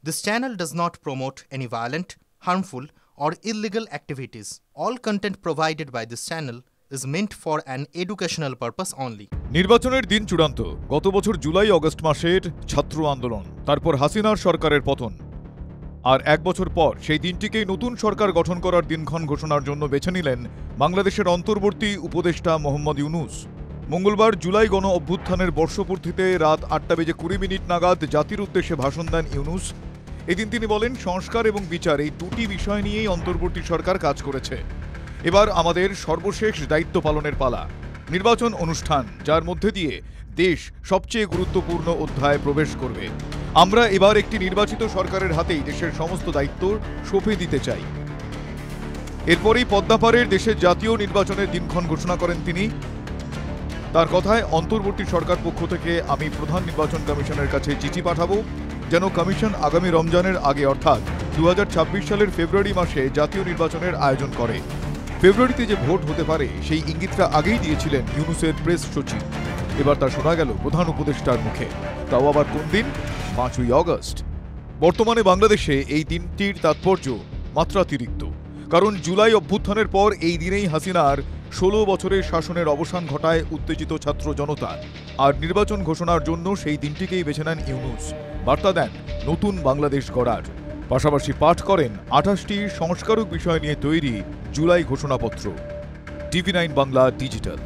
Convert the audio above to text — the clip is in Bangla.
This channel does not promote any violent, harmful, or illegal activities. All content provided by this channel is meant for an educational purpose only. নির্বাচনের দিন চূড়ান্ত। গত বছর জুলাই আগস্ট মাসের ছাত্র আন্দোলন, তারপর হাসিনার সরকারের পতন। আর এক বছর পর সেই দিনটিকেই নতুন সরকার গঠন করার দিনক্ষণ ঘোষণার জন্য বেছে নিলেন বাংলাদেশের অন্তর্বর্তী উপদেষ্টা মোহাম্মদ ইউনূস। মঙ্গলবার জুলাই গণ অভ্যুত্থানের বর্ষপূর্তিতে রাত 8:20 নাগাদ জাতির উদ্দেশ্যে ভাষণ দেন ইউনূস। এদিন তিনি বলেন, সংস্কার এবং বিচার এই দুটি বিষয় নিয়েই অন্তর্বর্তী সরকার কাজ করেছে। এবার আমাদের সর্বশেষ দায়িত্ব পালনের পালা, নির্বাচন অনুষ্ঠান, যার মধ্যে দিয়ে দেশ সবচেয়ে গুরুত্বপূর্ণ অধ্যায়ে প্রবেশ করবে। আমরা এবার একটি নির্বাচিত সরকারের হাতেই দেশের সমস্ত দায়িত্ব সঁপে দিতে চাই। এরপরেই পদ্মাপাড়ের দেশের জাতীয় নির্বাচনের দিনক্ষণ ঘোষণা করেন তিনি। তার কথায়, অন্তর্বর্তী সরকার পক্ষ থেকে আমি প্রধান নির্বাচন কমিশনের কাছে চিঠি পাঠাবো, যেন কমিশন আগামী রমজানের আগে অর্থাৎ 2026 সালের ফেব্রুয়ারি মাসে জাতীয় নির্বাচনের আয়োজন করে। ফেব্রুয়ারিতে যে ভোট হতে পারে সেই ইঙ্গিতটা আগেই দিয়েছিলেন ইউনূসের প্রেস সচিব। এবার তা শোনা গেল প্রধান উপদেষ্টার মুখে, তাও আবার কোন দিন? 5ই আগস্ট। বর্তমানে বাংলাদেশে এই দিনটির তাৎপর্য মাত্রাতিরিক্ত, কারণ জুলাই অভ্যুত্থানের পর এই দিনেই হাসিনার 16 বছরের শাসনের অবসান ঘটায় উত্তেজিত ছাত্র জনতা। আর নির্বাচন ঘোষণার জন্য সেই দিনটিকেই বেছে নেন ইউনূস। বার্তা দেন নতুন বাংলাদেশ গড়ার, পাশাপাশি পাঠ করেন 28টি সংস্কারক বিষয় নিয়ে তৈরি জুলাই ঘোষণাপত্র। TV9 Bangla digital.